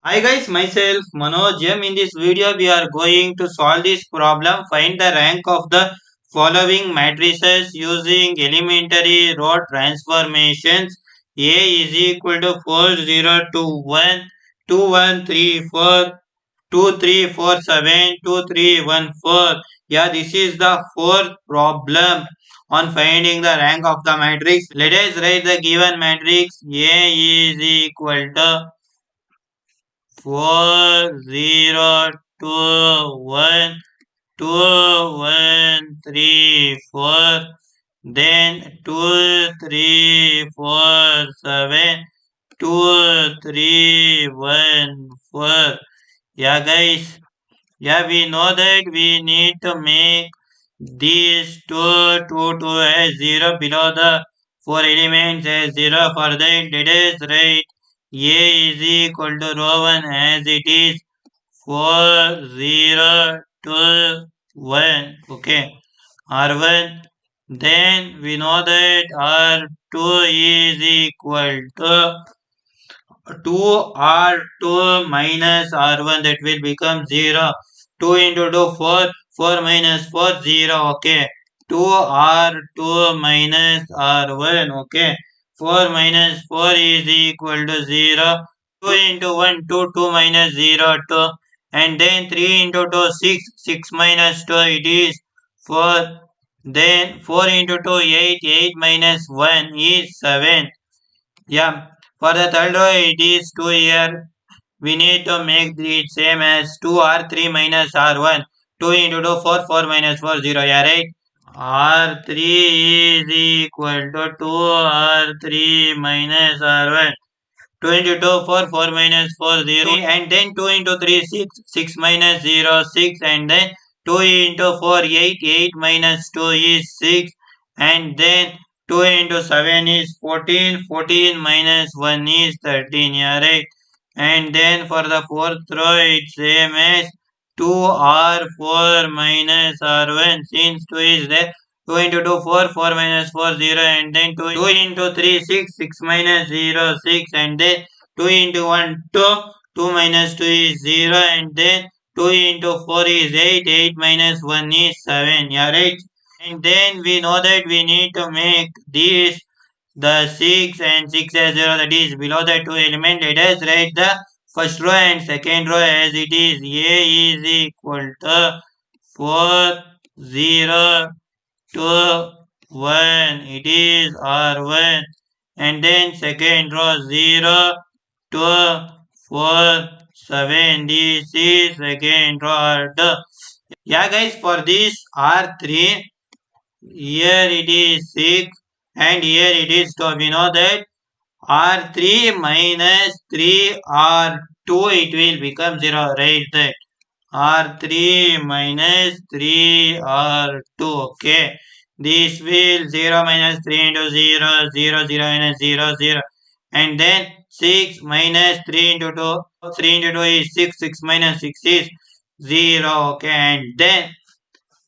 Hi guys, myself Manoj.M. In this video, we are going to solve this problem. Find the rank of the following matrices using elementary row transformations. A is equal to 4 0 2 1 2 1 3 4 2 3 4 7 2 3 1 4. Yeah, this is the fourth problem on finding the rank of the matrix. Let us write the given matrix. A is equal to 4 0 2 1 2 1 3 4, then 2 3 4 7 2 3 1 4. Yeah guys, yeah, we know that we need to make these two as 0 below the four elements as 0. For that, let us write A is equal to row 1 as it is 4 0 2 1. Okay, R1. Then we know that R2 is equal to 2R2 minus R1, that will become 0. 2 into 2 4, 4 minus 4 0. Okay, 2R2 minus R1. Okay, 4 minus 4 is equal to 0. 2 into 1 2, 2 minus 0 2, and then 3 into 2 6, 6 minus 2 it is 4. Then 4 into 2 8, 8 minus 1 is 7. Yeah, for the third row it is 2 here. We need to make it same as 2R3 minus R1. 2 into 2 4, 4 minus 4 0. Yeah, right? R3 is equal to 2R3 minus R1. 2 into 2 4, 4 minus 4 0, and then 2 into 3 6, 6 minus 0 6, and then 2 into 4 8, 8 minus 2 is 6, and then 2 into 7 is 14, 14 minus 1 is 13. Yeah, right? And then for the fourth row it's same as 2R4 minus R1, since 2 is there. 2 into 2 4, 4 minus 4 0, and then 2 into 3 6, 6 minus 0 6, and then 2 into 1 2, 2 minus 2 is 0, and then 2 into 4 is 8, 8 minus 1 is 7. Yeah, right? And then we know that we need to make this the 6 and 6 as 0, that is below the two element. Let us write the first row and second row as it is. A is equal to 4 0 2 1, it is R1, and then second row 0 2 4 7, this is second row R2. Yeah guys, for this R3, here it is 6 and here it is 2. We know that R3 minus 3 R2, it will become 0, right? That R3 minus 3 R2. Okay, this will 0 minus 3 into 0 0 0 minus 0 0, and then 6 minus 3 into 2, 3 into 2 is 6, 6 minus 6 is 0. Okay, and then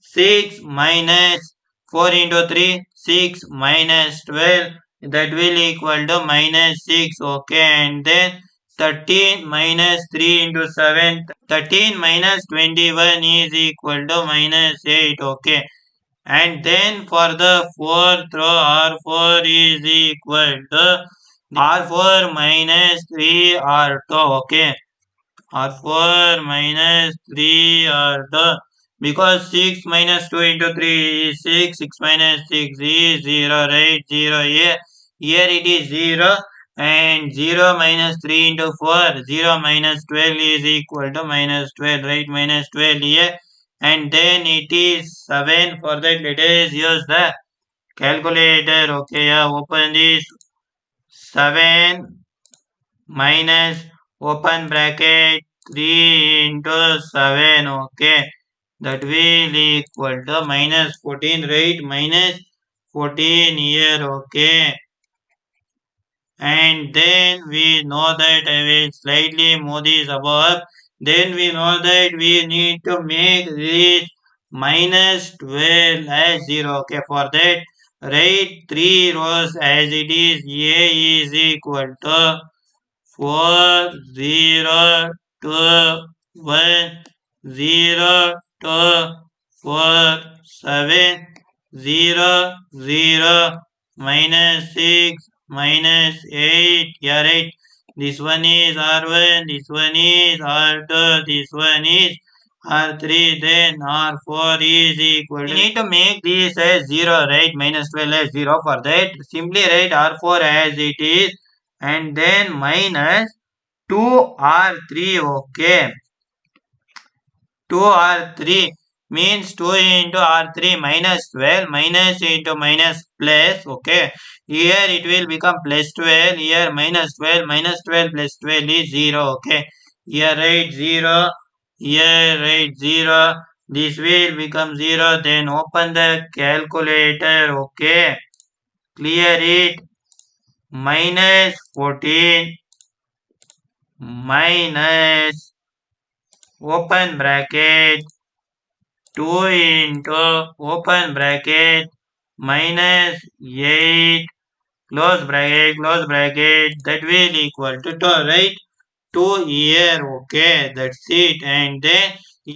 6 minus 4 into 3, 6 minus 12, that will equal to minus 6. Okay, and then 13 minus 3 into 7, 13 minus 21 is equal to minus 8. Okay, and then for the fourth row, R4 is equal to R4 minus 3 R2. Okay, R4 minus 3 R2, because 6 minus 2 into 3 is 6, 6 minus 6 is 0, right? 0 here. Here it is 0, and 0 minus 3 into 4, 0 minus 12 is equal to minus 12, right? Minus 12 here, and then it is 7. For that, let us use the calculator. Okay, yeah, open this. 7 minus open bracket 3 into 7. Okay, that will equal to minus 14, right? Minus 14 here. Okay, and then we know that I will slightly move this above. Then we know that we need to make this minus 12 as 0. Okay, for that, write 3 rows as it is. A is equal to 4 0 2 1 0 2 4 7 0 0 minus 6 minus 8. Yeah, right. This one is R1, this one is R2, this one is R3, then R4 is equal to. We need to make this as 0, right? Minus 12 as 0. For that, simply write R4 as it is and then minus 2R3. Okay. 2R3 means 2 into R3 minus 12 minus into minus plus. Okay. Here it will become plus 12. Here minus 12 minus 12 plus 12 is 0. Okay. Here write 0. Here write 0. This will become 0. Then open the calculator. Okay. Clear it. Minus 14 minus open bracket 2 into open bracket minus 8 close bracket that will equal to 2, right? 2 here. Okay, that's it. And then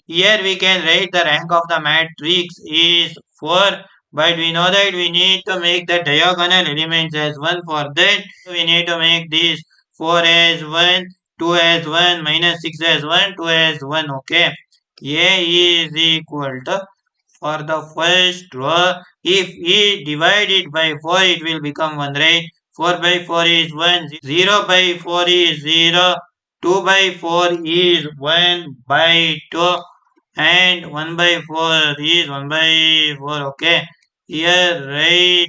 here we can write the rank of the matrix is 4, but we know that we need to make the diagonal elements as 1. For that we need to make this 4 as 1, 2 as 1, minus 6 as 1, 2 as 1. Okay, A is equal to, for the first row, if we divide it by 4, it will become 1, right? 4 by 4 is 1, 0 by 4 is 0, 2 by 4 is 1 by 2, and 1 by 4 is 1 by 4. Okay, here write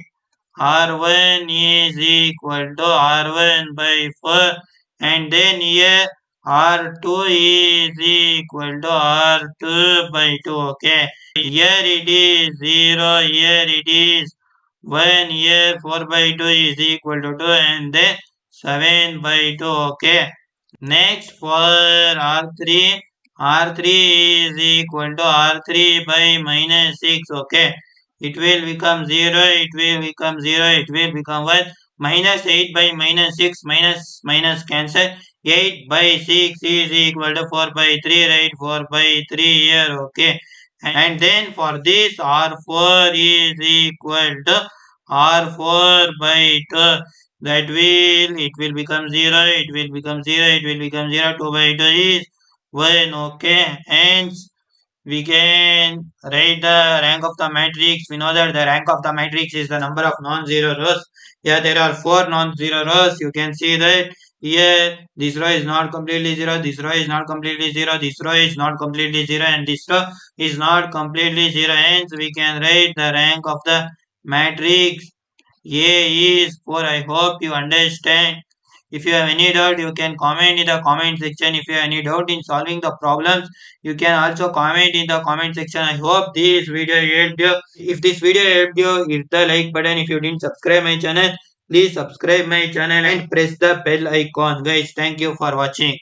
R1 is equal to R1 by 4, and then here R2 is equal to R2 by 2. Okay, here it is 0, here it is 1, here 4 by 2 is equal to 2, and then 7 by 2. Okay, next for R3, R3 is equal to R3 by minus 6. Okay, it will become 0, it will become 0, it will become 1. Minus 8 by minus 6, minus cancel. 8 by 6 is equal to 4 by 3, right? 4 by 3 here. Okay, and then for this R4 is equal to R4 by 2. That will, it will become 0, it will become 0, it will become 0. 2 by 2 is 1. Okay, and we can write the rank of the matrix. We know that the rank of the matrix is the number of non-zero rows. Here there are 4 non-zero rows. You can see that here this row is not completely 0, this row is not completely 0, this row is not completely 0, and this row is not completely 0. Hence we can write the rank of the matrix A is 4. I hope you understand. If you have any doubt, you can comment in the comment section. If you have any doubt in solving the problems, you can also comment in the comment section. I hope this video helped you. If this video helped you, hit the like button. If you didn't subscribe my channel, please subscribe my channel and press the bell icon. Guys, thank you for watching.